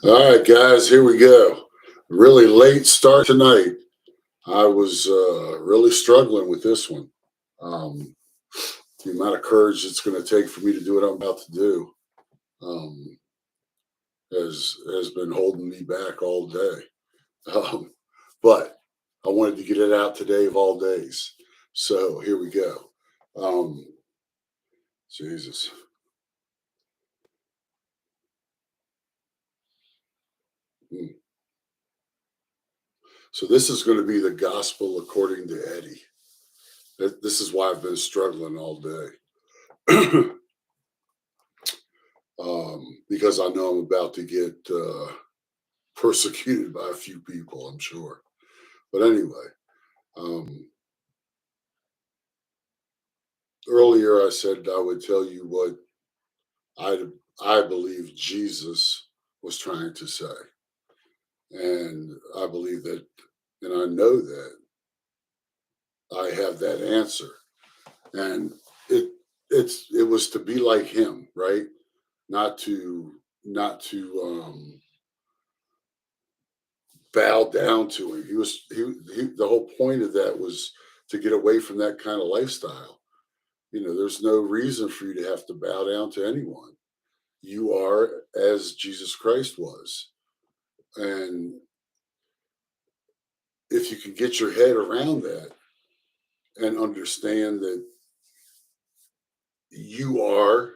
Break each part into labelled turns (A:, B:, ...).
A: All right, guys, here we go. Really late start tonight. I was really struggling with this one. Um, the amount of courage it's going to take for me to do what I'm about to do um, has been holding me back all day. Um, but I wanted to get it out today of all days. So here we go. Um, Jesus. Hmm. So this is going to be the gospel according to Eddie. This is why I've been struggling all day. Because I know I'm about to get persecuted by a few people, I'm sure. But anyway, um, earlier I said I would tell you what I I believe Jesus was trying to say, and I believe that, and I know that I have that answer, and it it was to be like him, right? Not to bow down to him. The whole point of that was to get away from that kind of lifestyle. There's no reason for you to have to bow down to anyone. You are as Jesus Christ was. And if you can get your head around that and understand that you are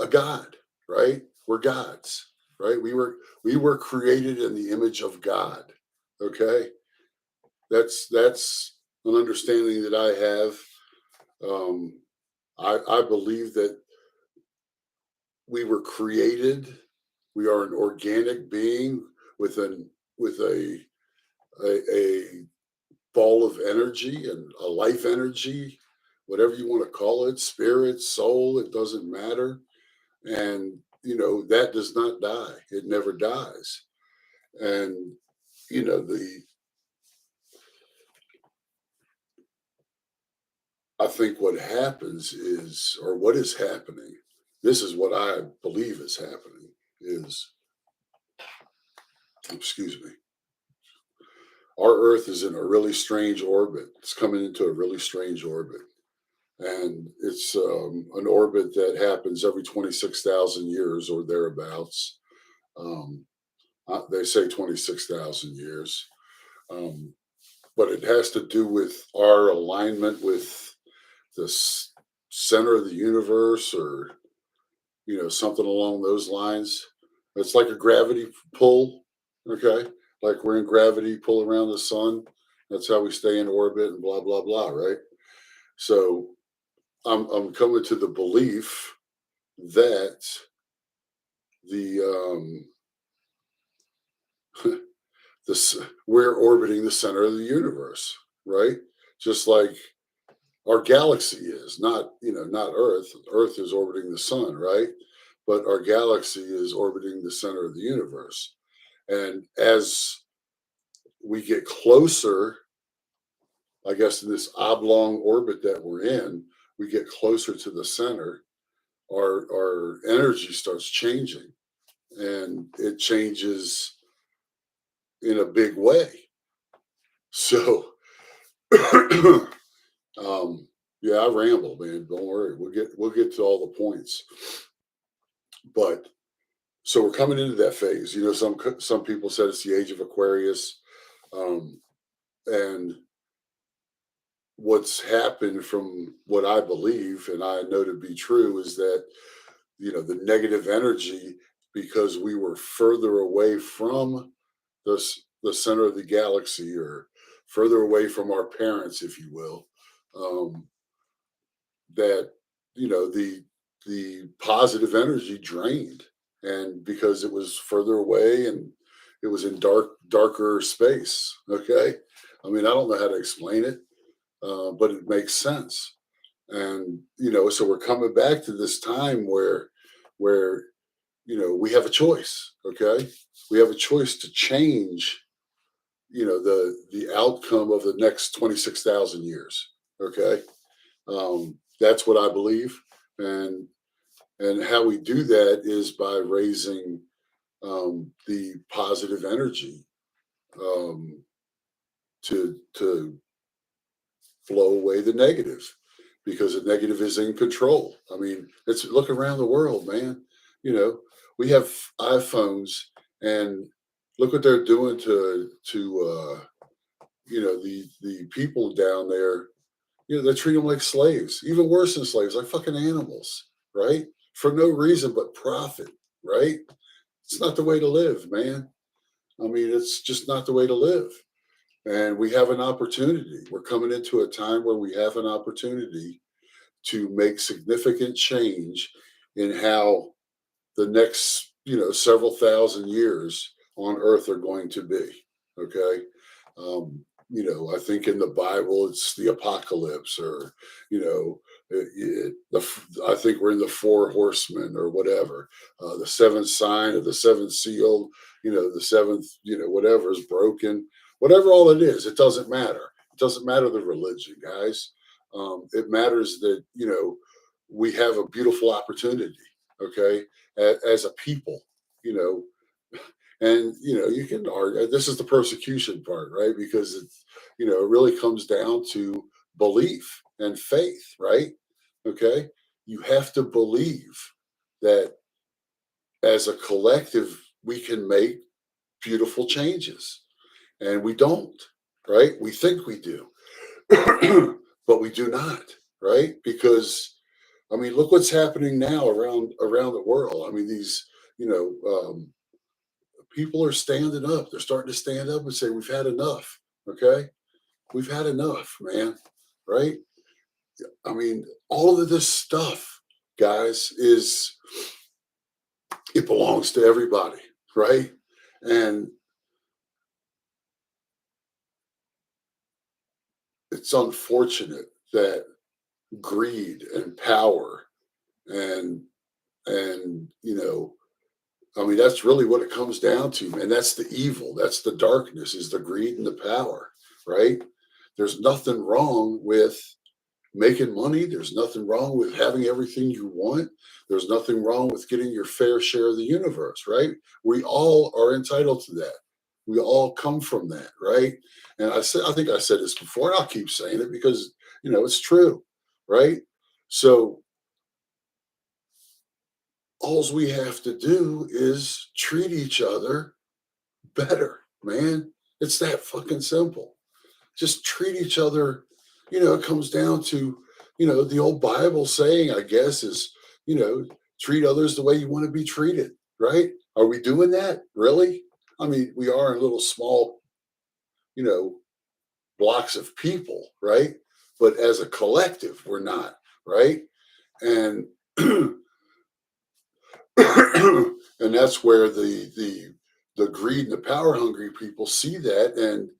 A: a God, right? We're gods, right? We were created in the image of God. Okay? That's an understanding that I have. I believe that we were created. We are an organic being with an with a ball of energy and a life energy, whatever you want to call it, spirit, soul. It doesn't matter, and that does not die. It never dies, and the I think what happens is, or what is happening. This is what I believe is happening. Is excuse me. Our Earth is in a really strange orbit. It's coming into a really strange orbit. And it's an orbit that happens every 26,000 years or thereabouts. Um, they say 26,000 years. Um, but it has to do with our alignment with the center of the universe, or, something along those lines. It's like a gravity pull. Okay. Like we're in gravity pull around the sun. That's how we stay in orbit and blah, blah, blah. Right. So I'm coming to the belief that the this we're orbiting the center of the universe, right? Just like our galaxy is not Earth. Earth is orbiting the sun, right? But our galaxy is orbiting the center of the universe. And as we get closer, I guess, in this oblong orbit that we're in, we get closer to the center, our energy starts changing, and it changes in a big way. So, yeah, I ramble, man. Don't worry. We'll get to all the points. But so we're coming into that phase. Some people said it's the age of Aquarius, um, and what's happened, from what I believe and I know to be true, is that the negative energy, because we were further away from the center of the galaxy, or further away from our parents, if you will, um, that the positive energy drained, and because it was further away and it was in darker space. Okay, I mean, I don't know how to explain it, but it makes sense. And so we're coming back to this time where we have a choice. Okay, we have a choice to change the outcome of the next 26,000 years. Okay, that's what I believe, and how we do that is by raising. the positive energy um, to flow away the negative because the negative is in control. I mean, it's look around the world, man. You know, we have iPhones and look what they're doing to the people down there. You know, they treat them like slaves, even worse than slaves, like fucking animals, right? For no reason but profit, right? It's not the way to live, man. I mean, it's just not the way to live. And we have an opportunity. We're coming into a time where we have an opportunity to make significant change in how the next, several thousand years on earth are going to be. Okay. I think in the Bible it's the apocalypse, or, you know, I think we're in the four horsemen or whatever. The seventh sign of the seventh seal, the seventh, whatever is broken, whatever all it is, it doesn't matter. It doesn't matter the religion, guys. It matters that, we have a beautiful opportunity, okay, as a people, you know, and you can argue this is the persecution part, right? Because it really comes down to belief and faith, right? Okay, you have to believe that as a collective we can make beautiful changes, and we don't, right? We think we do, but we do not, right? Because I mean, look what's happening now around the world. I mean, these you know people are standing up. They're starting to stand up and say, "We've had enough." Okay, we've had enough, man. Right? I mean, all of this stuff, guys, is it belongs to everybody, right? And it's unfortunate that greed and power and and I mean, that's really what it comes down to, man. That's the evil. That's the darkness, is the greed and the power, right? There's nothing wrong with making money. There's nothing wrong with having everything you want. There's nothing wrong with getting your fair share of the universe, right? We all are entitled to that. We all come from that, right? And I think I said this before, and I'll keep saying it because it's true, right? So all we have to do is treat each other better, man. It's that fucking simple. Just treat each other. It comes down to, the old Bible saying, I guess, is, treat others the way you want to be treated, right? Are we doing that? Really? I mean, we are in little small, you know, blocks of people, right? But as a collective, we're not, right? And and that's where the greed and the power hungry people see that, and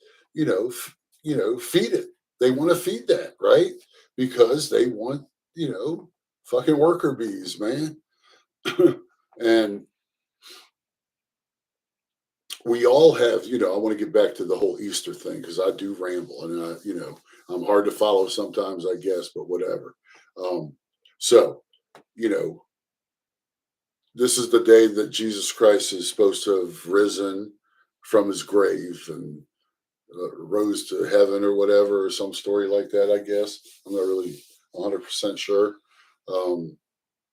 A: feed it. They want to feed that, right? Because they want fucking worker bees, man. And we all have, I want to get back to the whole Easter thing because I do ramble, and I'm hard to follow sometimes, I guess, but whatever. um so you know this is the day that Jesus Christ is supposed to have risen from his grave and rose to heaven or whatever, or some story like that, I guess. I'm not really 100% sure. Um,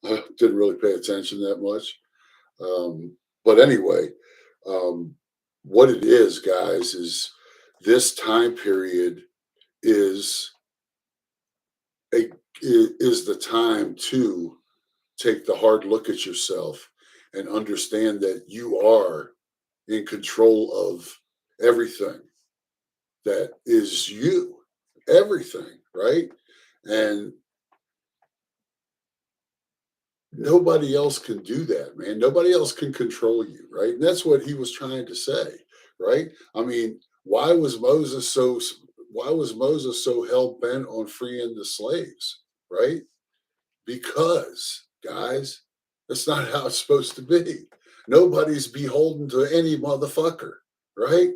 A: I didn't really pay attention that much. But anyway, um, what it is, guys, is this time period is a is the time to take the hard look at yourself and understand that you are in control of everything that is you, everything, right? And nobody else can do that, man. Nobody else can control you, right? And that's what he was trying to say, right? I mean, why was Moses so why was Moses so hell bent on freeing the slaves, right? Because, guys, that's not how it's supposed to be. Nobody's beholden to any motherfucker, right?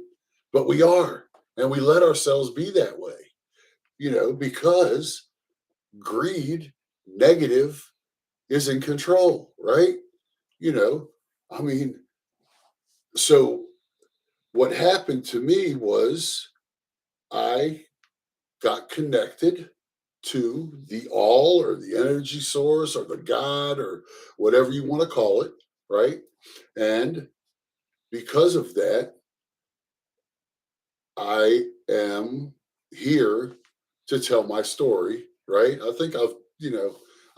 A: But we are, and we let ourselves be that way, because greed, negative, is in control, right? You know, I mean, So what happened to me was I got connected to the all or the energy source or the God or whatever you want to call it, right? And because of that, I am here to tell my story, right? I think I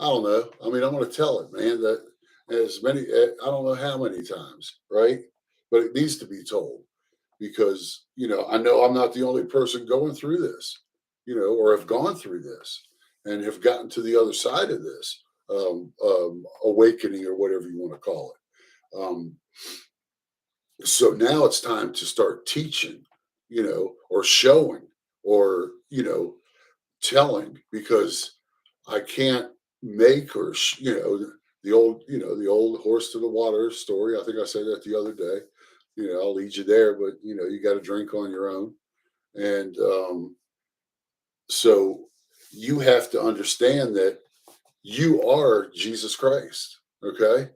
A: don't know. I mean, I'm going to tell it, man, that as many, I don't know how many times, right? But it needs to be told because, I know I'm not the only person going through this, or have gone through this and have gotten to the other side of this awakening or whatever you want to call it. So now it's time to start teaching, or showing or, telling because I can't make or, the old horse to the water story. I think I said that the other day. I'll lead you there, but, you got to drink on your own. And so you have to understand that you are Jesus Christ. Okay.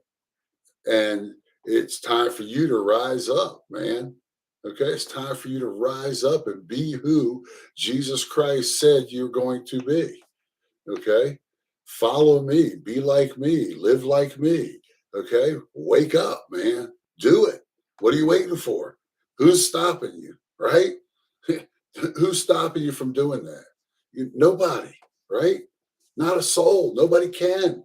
A: And it's time for you to rise up, man. Okay. It's time for you to rise up and be who Jesus Christ said you're going to be. Okay. Follow me, be like me, live like me. Okay. Wake up, man. Do it. What are you waiting for? Who's stopping you? Right? Who's stopping you from doing that? Nobody, right? Not a soul. Nobody can.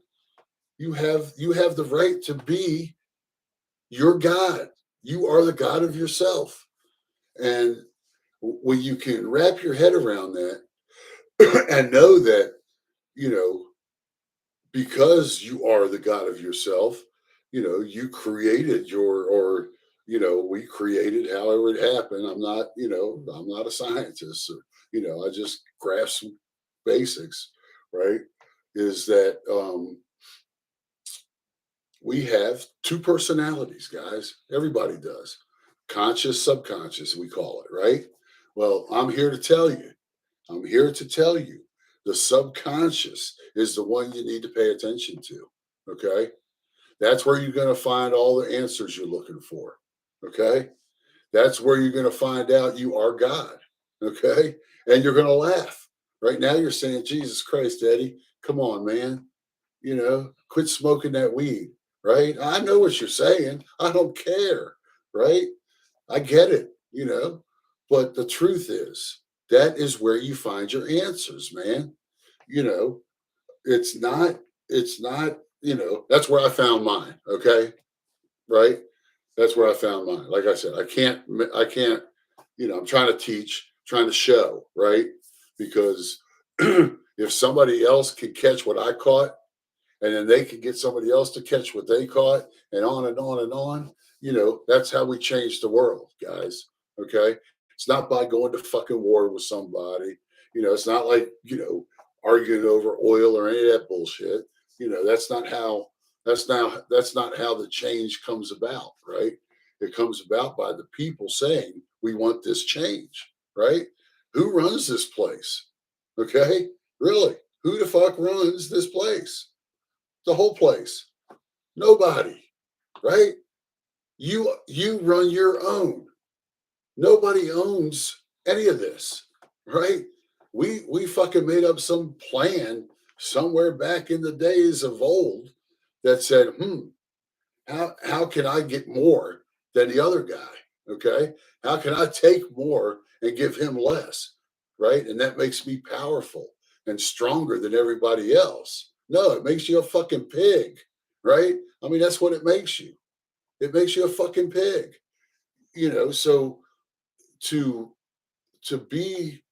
A: You have the right to be your God. You are the God of yourself. And when you can wrap your head around that and know that, you know, because you are the God of yourself, you created or, we created however it happened. I'm not a scientist. Or, I just grasp some basics, right? Is that we have two personalities, guys. Everybody does. Conscious, subconscious, we call it, right? Well, I'm here to tell you. I'm here to tell you the subconscious is the one you need to pay attention to. Okay. That's where you're going to find all the answers you're looking for. Okay. That's where you're going to find out you are God. Okay. And you're going to laugh. Right now, you're saying, Jesus Christ, Eddie, come on, man. Quit smoking that weed. Right. I know what you're saying. I don't care. Right. I get it, but the truth is that is where you find your answers, man. You know, it's not, that's where I found mine. Okay. Right. That's where I found mine. Like I said, I can't, I'm trying to teach, trying to show, right? Because if somebody else can catch what I caught, and then they can get somebody else to catch what they caught, and on and on and on. That's how we change the world, guys. Okay. It's not by going to fucking war with somebody. It's not like, arguing over oil or any of that bullshit. That's not how the change comes about, right? It comes about by the people saying, we want this change, right? Who runs this place? Okay. Really? Who the fuck runs this place? The whole place. Nobody, right? You run your own. Nobody owns any of this, right? We fucking made up some plan somewhere back in the days of old that said, how can I get more than the other guy? Okay. How can I take more and give him less? Right. And that makes me powerful and stronger than everybody else. No, it makes you a fucking pig. Right. I mean, that's what it makes you. It makes you a fucking pig. So to be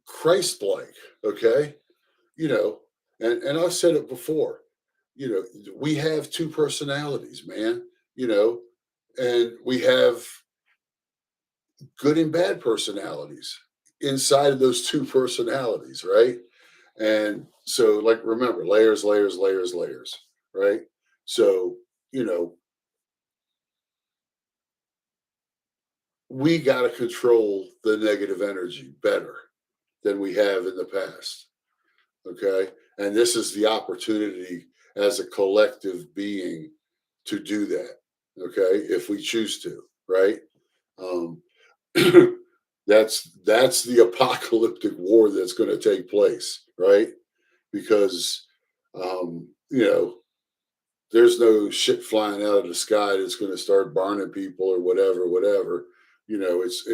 A: Christ-like, okay, you know, and I've said it before, we have two personalities, man, you know, and we have good and bad personalities inside of those two personalities, right? And so, like, remember, layers, layers, layers, layers, right? So, you know, we got to control the negative energy better than we have in the past. Okay. And this is the opportunity as a collective being to do that. Okay, if we choose to, right? Um, that's the apocalyptic war that's going to take place, right? Because you know, there's no shit flying out of the sky that's going to start burning people or whatever, whatever. You know, it's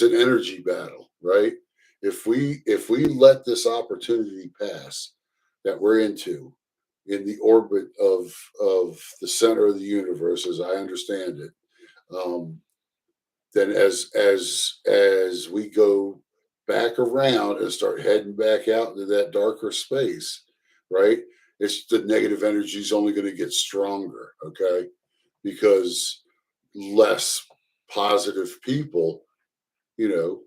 A: an energy battle, right? If we let this opportunity pass that we're into in the orbit of the center of the universe, as I understand it, um, then as we go back around and start heading back out into that darker space, right? It's the negative energy is only going to get stronger, okay? Because less positive people, you know,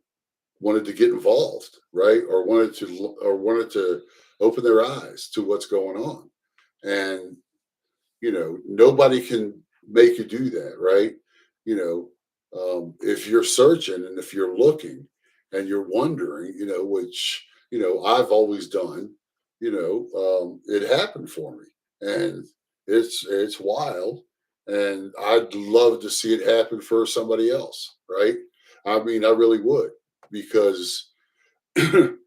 A: wanted to get involved, right? Or wanted to open their eyes to what's going on. And nobody can make you do that, right? You if you're searching and if you're looking and you're wondering, which I've always done, it happened for me, and it's wild, and I'd love to see it happen for somebody else, right? I mean, I really would, because when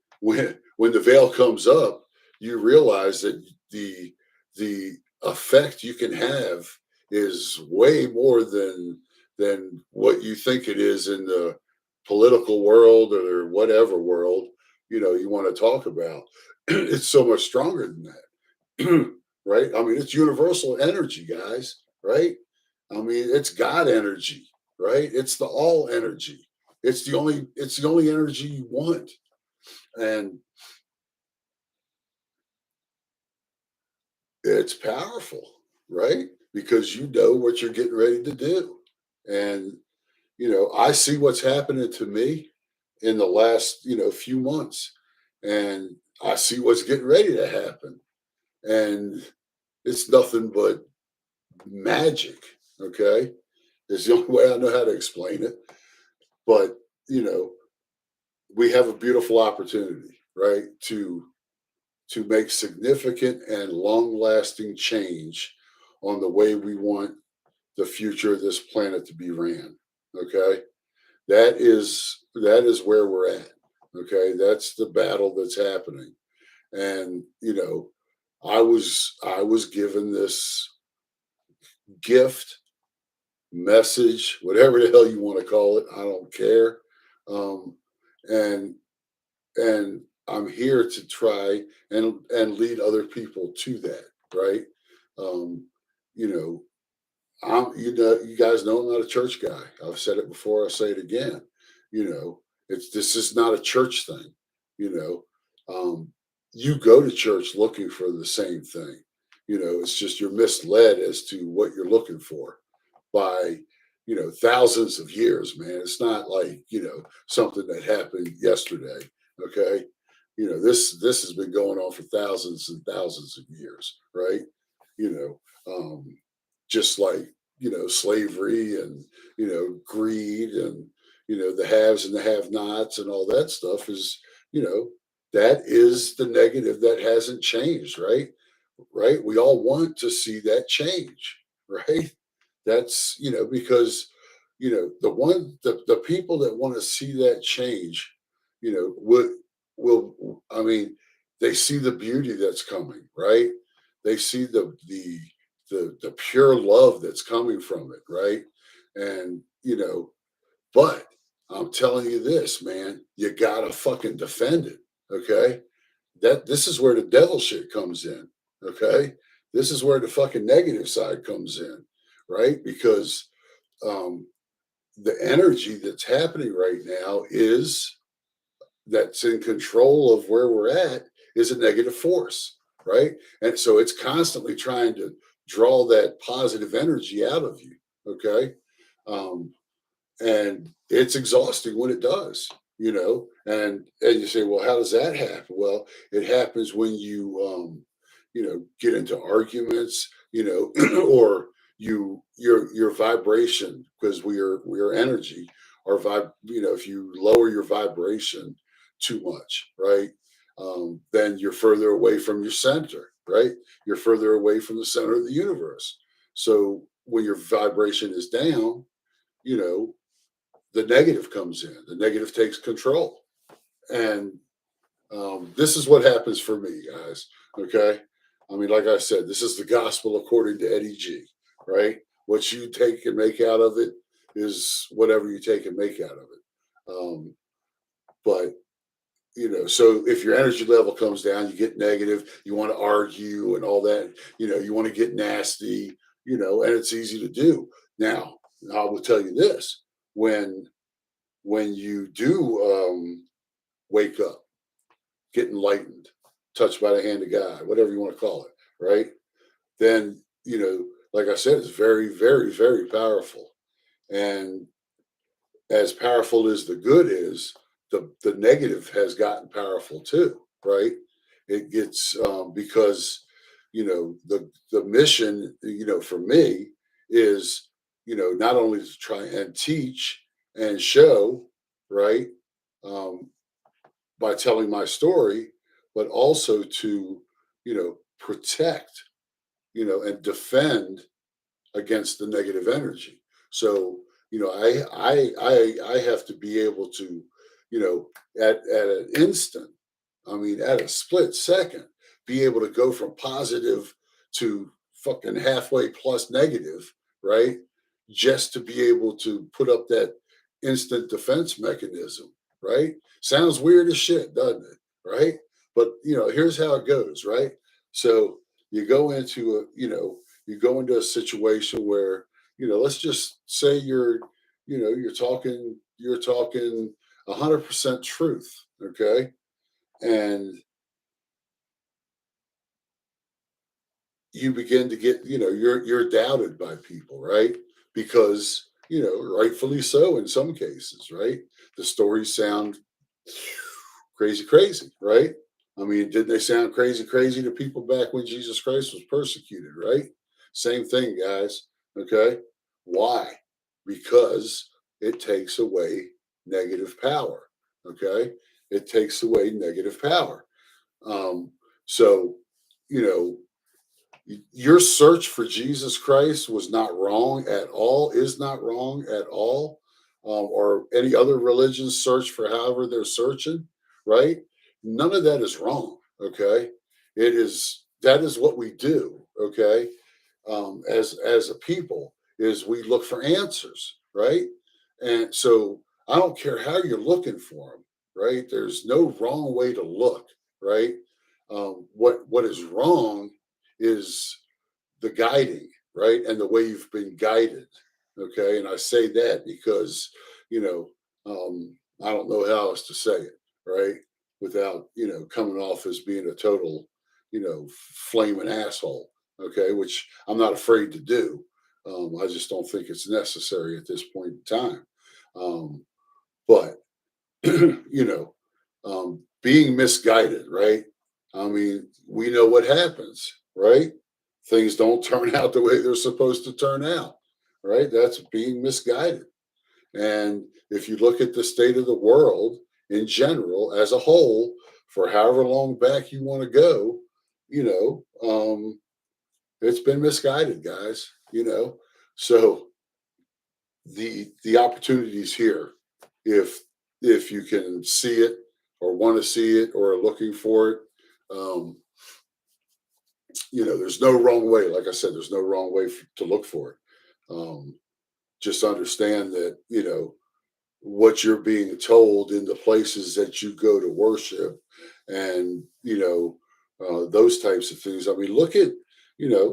A: the veil comes up, you realize that the effect you can have is way more than what you think it is in the political world or whatever world you want to talk about. It's so much stronger than that. Right? I mean, it's universal energy, guys, right? I mean, it's God energy, right? It's the all energy. It's the only energy you want. And it's powerful, right? Because you know what you're getting ready to do. And, I see what's happening to me in the last, few months. And I see what's getting ready to happen. And it's nothing but magic. Okay. It's the only way I know how to explain it. But, you know, we have a beautiful opportunity, right? To make significant and long lasting change on the way we want the future of this planet to be ran. Okay. That is where we're at. Okay. That's the battle that's happening. And, I was given this gift, message, whatever the hell you want to call it. I don't care. Um, and and I'm here to try and lead other people to that, right? Um, you know, you guys know I'm not a church guy. I've said it before. I'll say it again. This is not a church thing. You you go to church looking for the same thing. It's just you're misled as to what you're looking for by thousands of years, man. It's not like something that happened yesterday. Okay. This has been going on for thousands and thousands of years, right? you know um just like slavery and greed and the haves and the have nots and all that stuff is you know that is the negative that hasn't changed, right? We all want to see that change, right? That's because the people that want to see that change, will I mean, they see the beauty that's coming, right? They see the pure love that's coming from it, right? And but I'm telling you this, man, you gotta fucking defend it, okay? This is where the devil shit comes in, okay? This is where the fucking negative side comes in, right? Because um, the energy that's happening right now is that's in control of where we're at is a negative force, right? And so it's constantly trying to draw that positive energy out of you, okay? Um, and it's exhausting when it does, and you say, well, how does that happen? Well, it happens when you get into arguments, or your vibration, because we are energy, or if you lower your vibration too much, right? Then you're further away from your center, right? You're further away from the center of the universe. So when your vibration is down, you know, the negative comes in. The negative takes control, and this is what happens for me, guys. Okay, I mean, like I said, this is the gospel according to Eddie G. Right? What you take and make out of it is whatever you take and make out of it. But so if your energy level comes down, you get negative, you want to argue and all that, you want to get nasty, and it's easy to do. Now, I will tell you this: when you do wake up, get enlightened, touched by the hand of God, whatever you want to call it, right? Then, like I said, it's very, very, very powerful. And as powerful as the good is, the negative has gotten powerful too, right? It gets because the mission, for me is not only to try and teach and show, right, um, by telling my story, but also to protect, and defend against the negative energy. So, I have to be able to, at an instant, I mean, at a split second, be able to go from positive to fucking halfway plus negative, right? Just to be able to put up that instant defense mechanism, right? Sounds weird as shit, doesn't it? Right? But here's how it goes, right? So you go into a situation where let's just say you're talking 100% truth, okay, and you begin to get you're doubted by people, right? Because rightfully so in some cases, right? The stories sound crazy, crazy, right? I mean, didn't they sound crazy, crazy to people back when Jesus Christ was persecuted, right? Same thing, guys. Okay. Why? Because it takes away negative power. Okay. It takes away negative power. Um, so, you know, your search for Jesus Christ was not wrong at all, is not wrong at all, or any other religion's search for however they're searching, right? None of that is wrong, okay? That is what we do, okay? As a people, is we look for answers, right? And so I don't care how you're looking for them, right? There's no wrong way to look, right? What is wrong is the guiding, right? And the way you've been guided. Okay. And I say that because, you know, I don't know how else to say it, right? Without, coming off as being a total, flaming asshole. Okay. Which I'm not afraid to do. I just don't think it's necessary at this point in time. But, you know, being misguided, right? I mean, we know what happens, right? Things don't turn out the way they're supposed to turn out, right? That's being misguided. And if you look at the state of the world in general, as a whole, for however long back you want to go, you know, it's been misguided, guys. So the opportunities here, if you can see it or want to see it or are looking for it, um, there's no wrong way. Like I said, there's no wrong way to look for it. Um, just understand that what you're being told in the places that you go to worship, and those types of things. I mean,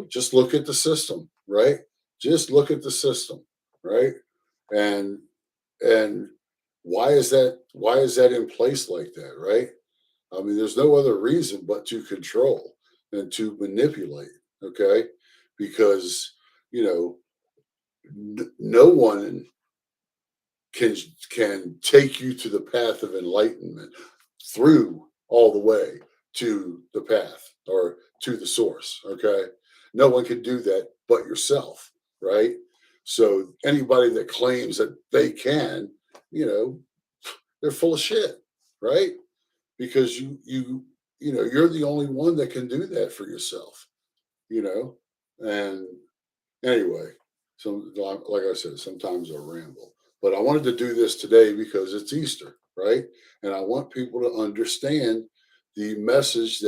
A: just look at the system, right? Just look at the system, right? And and why is that in place like that, right? I mean, there's no other reason but to control and to manipulate, okay? Because you know no one can take you to the path of enlightenment through all the way to the path or to the source, okay? No one can do that but yourself, right? So anybody that claims that they can, you know they're full of shit, right? Because you're the only one that can do that for yourself, you know and anyway, Like I said, sometimes I ramble. But I wanted to do this today because it's Easter, right? And I want people to understand the message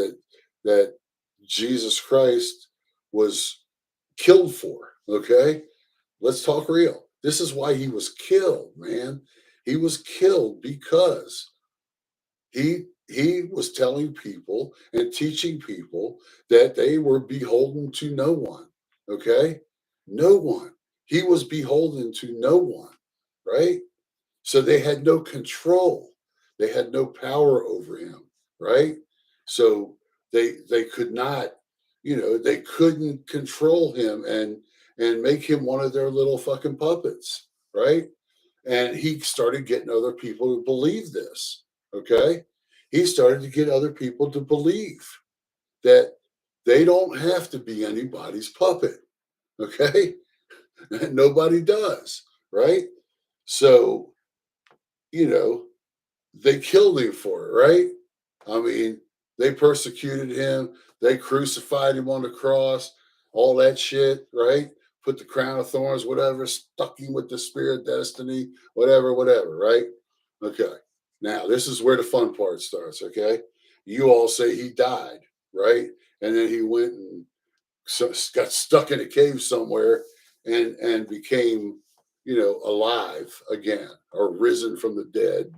A: that Jesus Christ was killed for. Okay, let's talk real. This is why he was killed, man. He was killed because he was telling people and teaching people that they were beholden to no one. Okay, no one. He was beholden to no one, right? So they had no control. They had no power over him, right? So they could not, they couldn't control him and make him one of their little fucking puppets, right? And he started getting other people to believe this. Okay. He started to get other people to believe that they don't have to be anybody's puppet. Okay. Nobody does. Right. So, you know, they killed him for it. Right. I mean, they persecuted him. They crucified him on the cross, all that shit. Right. Put the crown of thorns, whatever, stuck him with the spear of destiny, whatever, whatever. Right. Okay. Now, this is where the fun part starts. Okay. You all say he died, right? And then he went and got stuck in a cave somewhere and became, alive again or risen from the dead,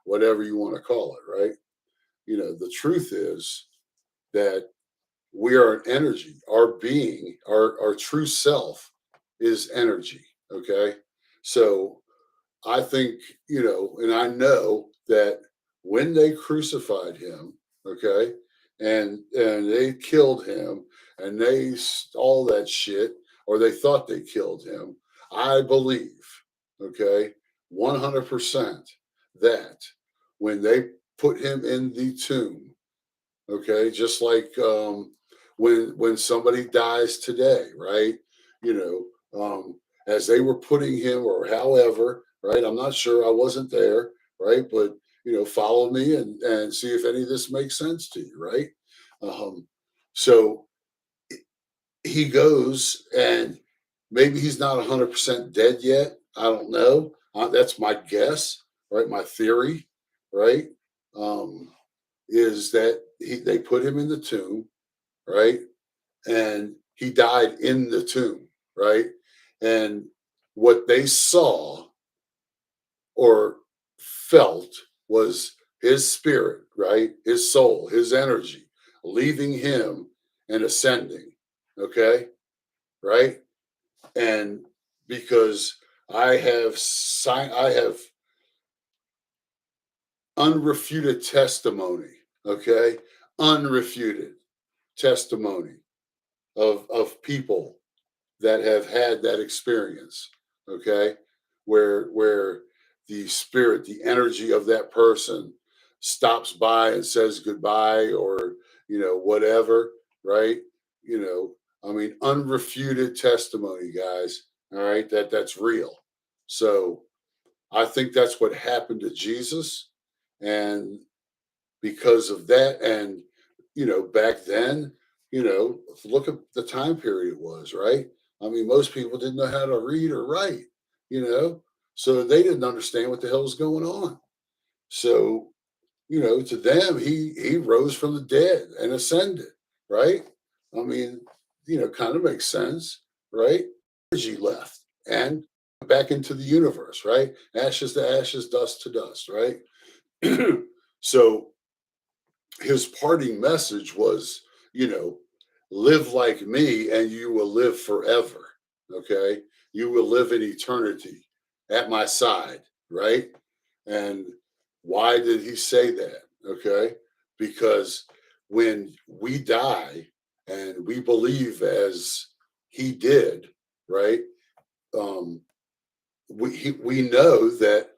A: whatever you want to call it, right? The truth is that we are an energy. Our being, our true self is energy. Okay. So I think, and I know that when they crucified him, okay, and they killed him and all that shit, or they thought they killed him, I believe, okay, 100% that when they put him in the tomb, okay, just like when somebody dies today, right? You as they were putting him, or however, right? I'm not sure. I wasn't there, right? But follow me and see if any of this makes sense to you, right? Um, so he goes, and maybe he's not 100% dead yet. I don't know. That's my guess, right? My theory, right? Um, is that they put him in the tomb, right? And he died in the tomb, right? And what they saw or felt was his spirit, right? His soul, his energy leaving him and ascending, okay? Right? And because I have unrefuted testimony, okay? Unrefuted testimony of people that have had that experience, okay, where the spirit, the energy of that person stops by and says goodbye, or whatever, right? I mean, unrefuted testimony, guys. All right, that's real. So I think that's what happened to Jesus, and because of that, and back then, look at the time period it was, right? I mean, most people didn't know how to read or write, you know so they didn't understand what the hell was going on. So to them, he rose from the dead and ascended, right? I mean, kind of makes sense, right? Energy left and back into the universe, right? Ashes to ashes, dust to dust, right? So his parting message was, you know, live like me and you will live forever. Okay. You will live in eternity at my side. Right. And why did he say that? Okay. Because when we die and we believe as he did, right? Um, we know that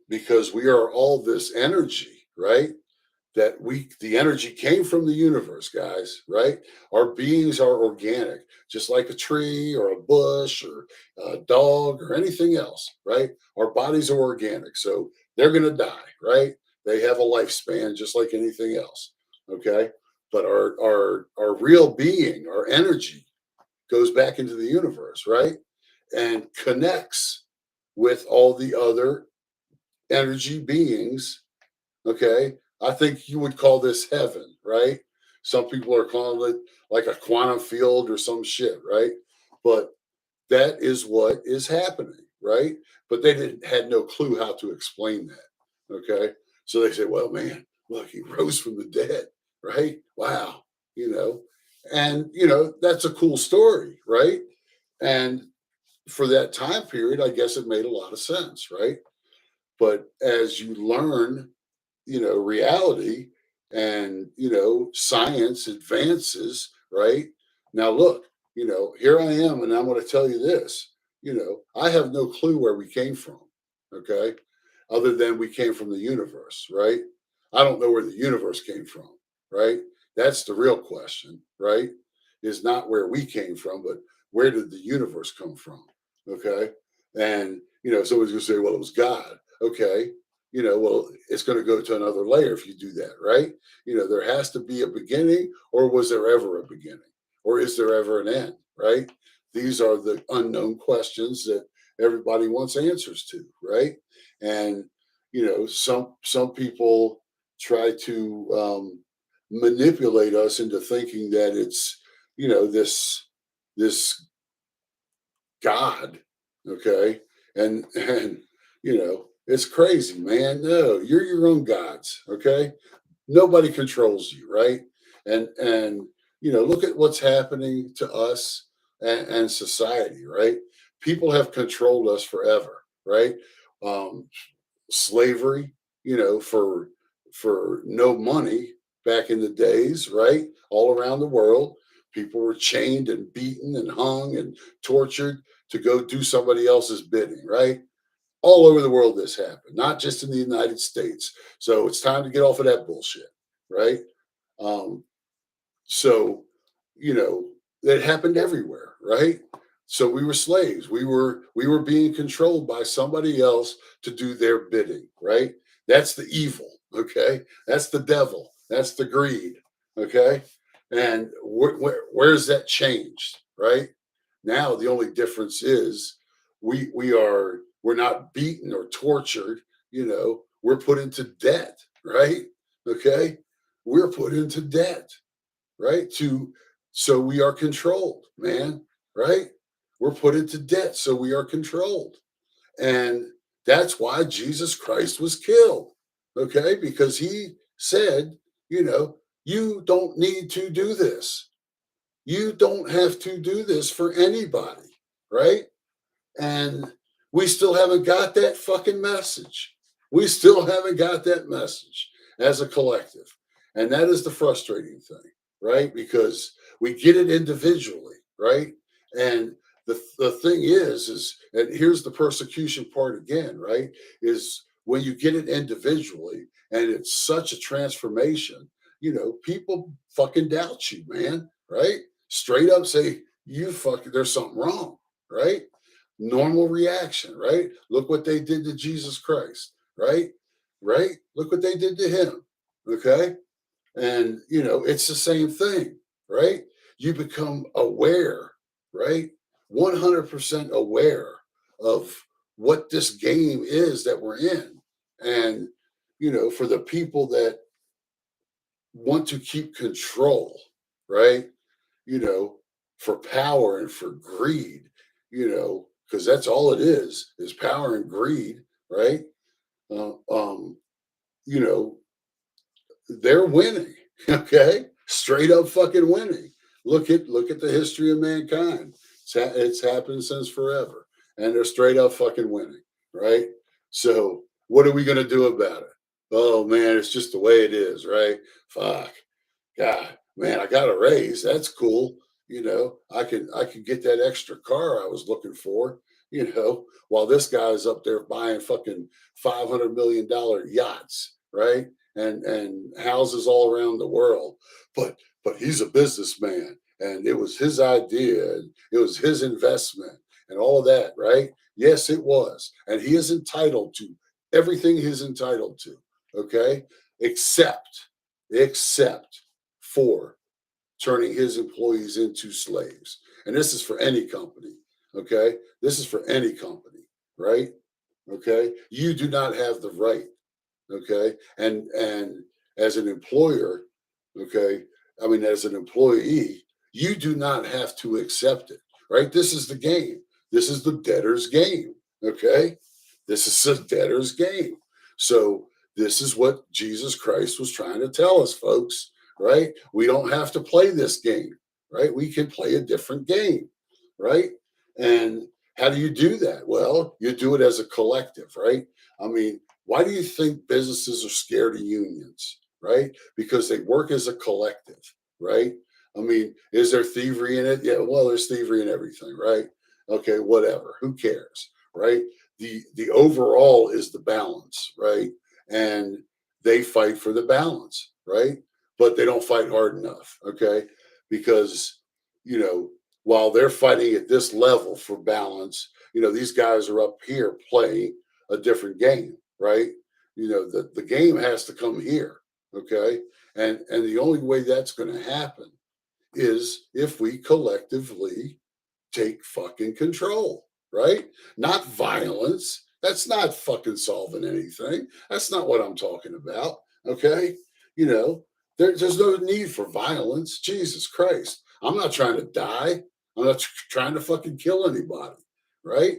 A: because we are all this energy, right? That the energy came from the universe, guys, right? Our beings are organic, just like a tree or a bush or a dog or anything else, right? Our bodies are organic, so they're going to die, right? They have a lifespan just like anything else, okay? But our real being, our energy, goes back into the universe, right? and connects with all the other energy beings. Okay. I think you would call this heaven, right? Some people are calling it like a quantum field or some shit, right? But that is what is happening, right? But they didn't had no clue how to explain that. Okay. So they say, well, man, look, he rose from the dead, right? Wow. You know, and that's a cool story, right? And for that time period, I guess it made a lot of sense, right? But as you learn, reality and, science advances, right? Now, look, here I am, and I'm going to tell you this. I have no clue where we came from, okay? Other than we came from the universe, right? I don't know where the universe came from, right? That's the real question, right? Is not where we came from, but where did the universe come from, okay? And, somebody's going to say, well, it was God. Okay, well, it's going to go to another layer if you do that, right? There has to be a beginning, or was there ever a beginning? Or is there ever an end, right? These are the unknown questions that everybody wants answers to, right? And, some people try to manipulate us into thinking that it's, this God, okay? And it's crazy, man. No, you're your own gods, okay? Nobody controls you, right? And look at what's happening to us and society, right? People have controlled us forever, right? Um, Slavery, for no money back in the days, right? All around the world, people were chained and beaten and hung and tortured to go do somebody else's bidding, right? All over the world this happened, not just in the United States. So it's time to get off of that bullshit, right? Um, so, you know, that happened everywhere, right? So we were slaves. We were being controlled by somebody else to do their bidding, right? That's the evil, okay? That's the devil. That's the greed, okay? And where's that changed, right? Now the only difference is we're not beaten or tortured, we're put into debt, right? Okay? We're put into debt, right? So we are controlled, man, right? We're put into debt, so we are controlled. And that's why Jesus Christ was killed, okay? Because he said, you don't need to do this. You don't have to do this for anybody, right? And we still haven't got that fucking message. We still haven't got that message as a collective. And that is the frustrating thing, right? Because we get it individually, right? And the thing is, and here's the persecution part again, right? Is when you get it individually and it's such a transformation, people fucking doubt you, man, right? Straight up say, you fucking, there's something wrong, right? Normal reaction, right? Look what they did to Jesus Christ, right? Right? Look what they did to him. Okay. And, it's the same thing, right? You become aware, right? 100% aware of what this game is that we're in. And, for the people that want to keep control, right? you know, for power and for greed, because that's all it is power and greed, right? Uh, um, you know, they're winning, okay? Straight up fucking winning. Look at the history of mankind. It's happened since forever, and they're straight up fucking winning, right? So what are we gonna do about it? Oh man, it's just the way it is, right? Fuck. God, man, I got a raise. That's cool. I can get that extra car I was looking for, while this guy's up there buying fucking $500 million yachts, right? And houses all around the world. But he's a businessman and it was his idea and it was his investment and all of that, right? Yes, it was. And he is entitled to everything he's entitled to. Okay. Except for turning his employees into slaves. And this is for any company. Okay. This is for any company, right? Okay. You do not have the right. Okay. And as an employer, okay, I mean, as an employee, you do not have to accept it, right? This is the game. This is the debtor's game. Okay. This is the debtor's game. So this is what Jesus Christ was trying to tell us, folks, right? We don't have to play this game, right? We can play a different game, right? And how do you do that? Well, you do it as a collective, right? I mean, why do you think businesses are scared of unions, right? Because they work as a collective, right? I mean, is there thievery in it? Yeah, well, there's thievery in everything, right? Okay, whatever. Who cares, right? The overall is the balance, right? And they fight for the balance, right? But they don't fight hard enough, okay? Because you know, while they're fighting at this level for balance, these guys are up here playing a different game, right? The game has to come here, okay? And the only way that's going to happen is if we collectively take fucking control, right? Not violence. That's not fucking solving anything. That's not what I'm talking about, okay? You know, there's no need for violence. Jesus Christ. I'm not trying to die. I'm not trying to fucking kill anybody, right?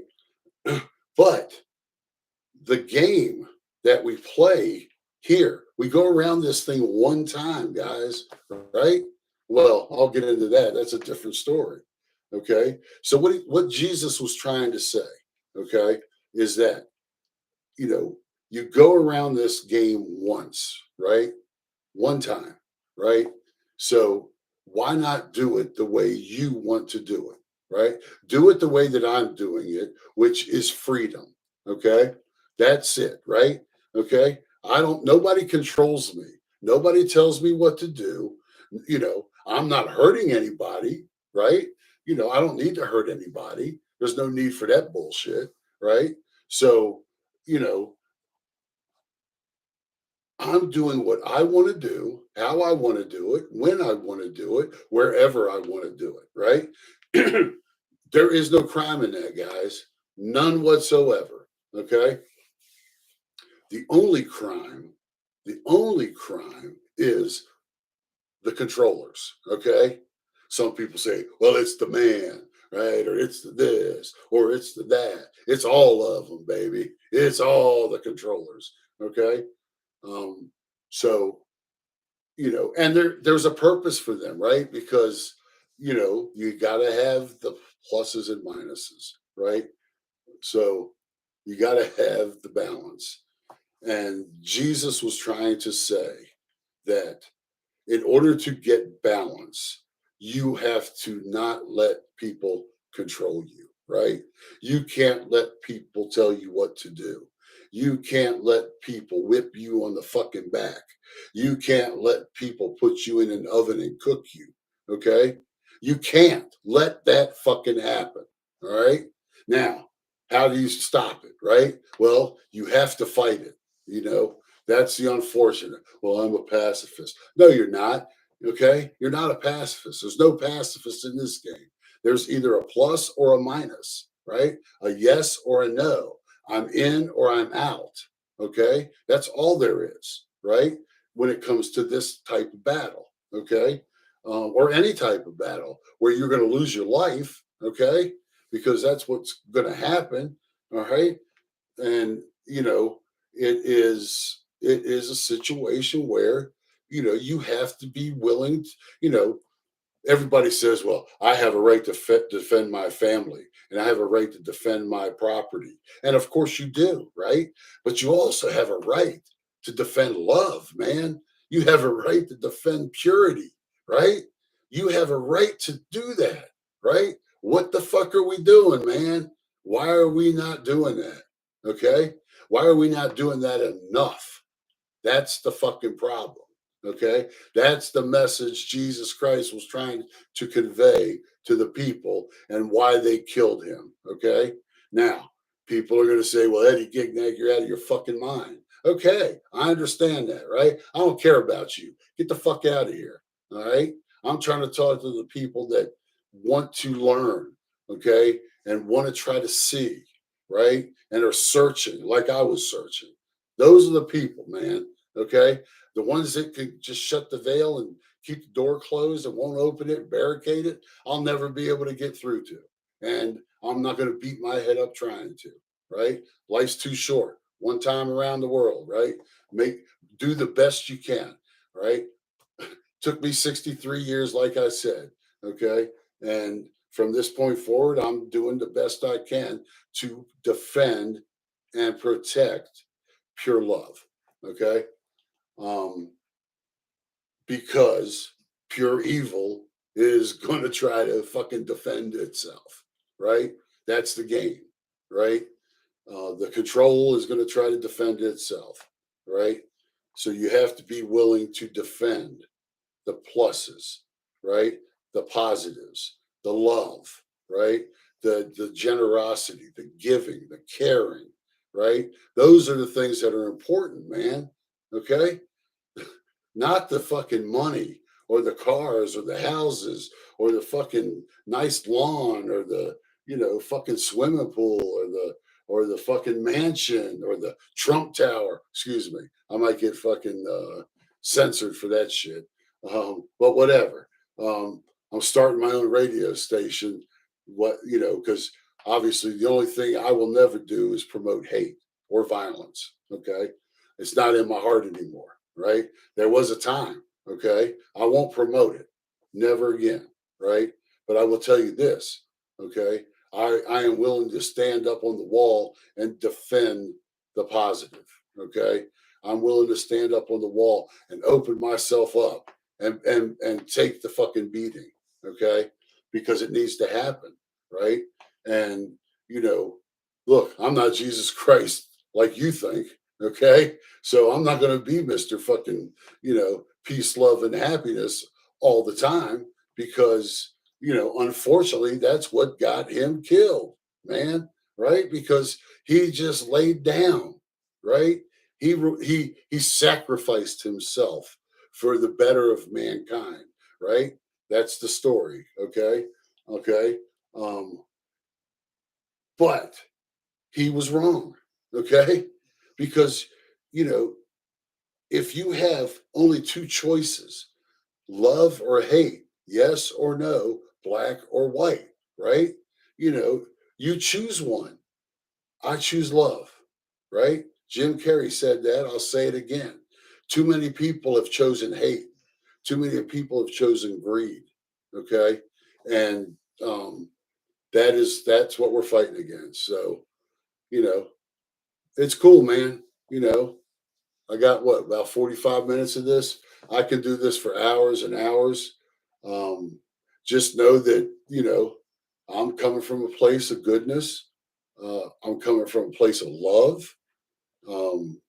A: But the game that we play here, we go around this thing one time, guys, right? Well, I'll get into that. That's a different story. Okay. So what Jesus was trying to say, okay, is that, you go around this game once, right? One time, right? So why not do it the way you want to do it, right? Do it the way that I'm doing it, which is freedom. Okay. That's it, right? Okay. Nobody controls me. Nobody tells me what to do. I'm not hurting anybody, right? I don't need to hurt anybody. There's no need for that bullshit, right? So, you know, I'm doing what I want to do, how I want to do it, when I want to do it, wherever I want to do it, right? There is no crime in that, guys. None whatsoever. Okay. The only crime, the only crime is the controllers. Okay. Some people say, well, it's the man, right? Or it's the this, or it's the that. It's all of them, baby. It's all the controllers. Okay. Um, so and there's a purpose for them, right? Because you got to have the pluses and minuses, right? So you got to have the balance. And Jesus was trying to say that in order to get balance, you have to not let people control you, right? You can't let people tell you what to do. You can't let people whip you on the fucking back. You can't let people put you in an oven and cook you, okay? You can't let that fucking happen, all right? Now, how do you stop it, right? Well, you have to fight it, you know? That's the unfortunate. Well, I'm a pacifist. No, you're not. Okay. You're not a pacifist. There's no pacifist in this game. There's either a plus or a minus, right? A yes or a no. I'm in or I'm out. Okay. That's all there is, right? When it comes to this type of battle. Okay. Or any type of battle where you're going to lose your life. Okay. Because that's what's going to happen. All right. And, it is a situation where you have to be willing to, everybody says, well, I have a right to defend my family and I have a right to defend my property, and of course you do, right? But you also have a right to defend love, man. You have a right to defend purity, right? You have a right to do that, right? What the fuck are we doing, man? Why are we not doing that? Okay, why are we not doing that enough? That's the fucking problem. Okay. That's the message Jesus Christ was trying to convey to the people and why they killed him. Okay. Now, people are going to say, well, Eddie Gignac, you're out of your fucking mind. Okay. I understand that, right? I don't care about you. Get the fuck out of here. All right. I'm trying to talk to the people that want to learn. Okay. and want to try to see, right? And are searching like I was searching. Those are the people, man. Okay. The ones that can just shut the veil and keep the door closed and won't open it, barricade it, I'll never be able to get through to. And I'm not going to beat my head up trying to, right? Life's too short. One time around the world, right? Do the best you can, right? Took me 63 years, like I said, okay? And from this point forward, I'm doing the best I can to defend and protect pure love, okay? Um, because pure evil is going to try to fucking defend itself, right? That's the game, right? The control is going to try to defend itself, right? So you have to be willing to defend the pluses, right? The positives, the love, right? The generosity, the giving, the caring, right? Those are the things that are important, man. Okay? Not the fucking money or the cars or the houses or the fucking nice lawn or the, fucking swimming pool or the fucking mansion or the Trump Tower. Excuse me. I might get fucking censored for that shit. But whatever. I'm starting my own radio station. Because obviously the only thing I will never do is promote hate or violence. Okay. It's not in my heart anymore. Right. There was a time. Okay. I won't promote it. Never again. Right. But I will tell you this. Okay. I am willing to stand up on the wall and defend the positive. Okay. I'm willing to stand up on the wall and open myself up and take the fucking beating, okay? Because it needs to happen, right? And you know, look, I'm not Jesus Christ like you think, okay? So I'm not going to be Mr. fucking, peace, love, and happiness all the time because, unfortunately, that's what got him killed, man, right? Because he just laid down, right? He sacrificed himself for the better of mankind, right? That's the story, okay. Um, but he was wrong, okay, because you know if you have only two choices, love or hate, yes or no, black or white, right? You know, you choose one. I choose love, right? Jim Carrey said that. I'll say it again. Too many people have chosen hate. Too many people have chosen greed. Okay. And that's what we're fighting against. So, you know, it's cool, man. I got what, about 45 minutes of this? I can do this for hours and hours. Um, just know that, I'm coming from a place of goodness. I'm coming from a place of love. Um,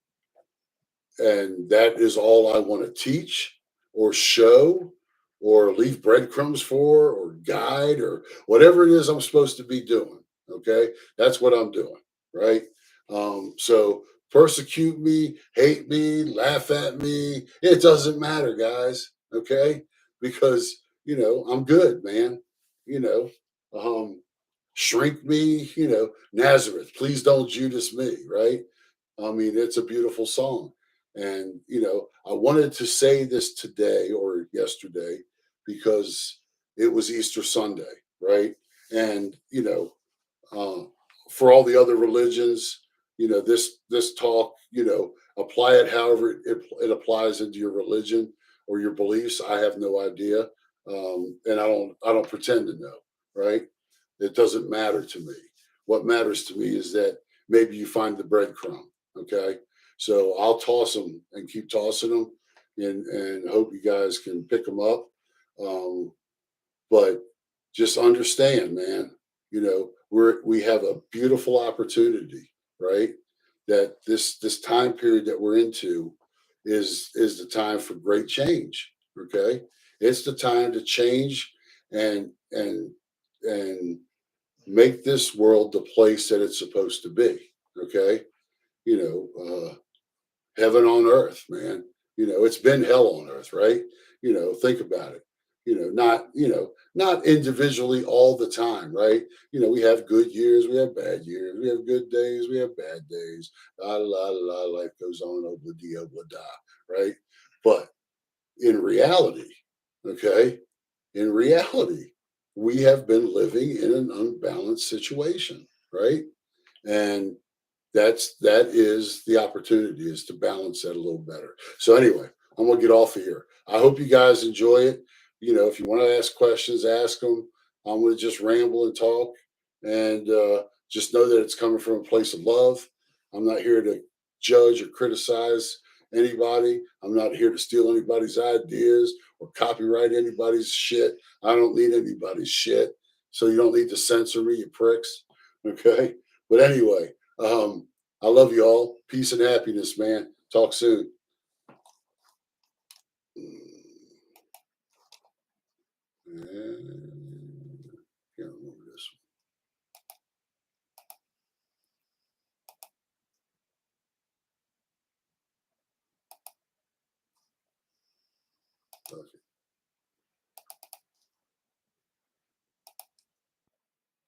A: and that is all I want to teach or show or leave breadcrumbs for or guide or whatever it is I'm supposed to be doing. Okay. That's what I'm doing. Right. So persecute me, hate me, laugh at me. It doesn't matter, guys. Okay. Because, I'm good, man. You know, um, shrink me, Nazareth, please don't Judas me. Right. I mean, it's a beautiful song. And, I wanted to say this today or yesterday because it was Easter Sunday, right? And, uh, for all the other religions, this talk, apply it however it applies into your religion or your beliefs. I have no idea. And I don't pretend to know, right? It doesn't matter to me. What matters to me is that maybe you find the breadcrumb. Okay. So I'll toss them and keep tossing them and hope you guys can pick them up. Um, but just understand, man, we have a beautiful opportunity, right? That this time period that we're into is the time for great change. Okay. It's the time to change and make this world the place that it's supposed to be. Okay. You heaven on earth, man. It's been hell on earth, right? Think about it. not individually all the time, right? We have good years, we have bad years, we have good days, we have bad days. La la la, life goes on, obla di obla da, right? But in reality, okay, in reality, we have been living in an unbalanced situation, right? And that is the opportunity, is to balance that a little better. So anyway, I'm gonna get off of here. I hope you guys enjoy it. If you want to ask questions, ask them. I'm gonna just ramble and talk, and just know that it's coming from a place of love. I'm not here to judge or criticize anybody. I'm not here to steal anybody's ideas or copyright anybody's shit. I don't need anybody's shit, so you don't need to censor me, you pricks. Okay, but anyway. I love you all. Peace and happiness, man. Talk soon. And can't remember this one. Okay.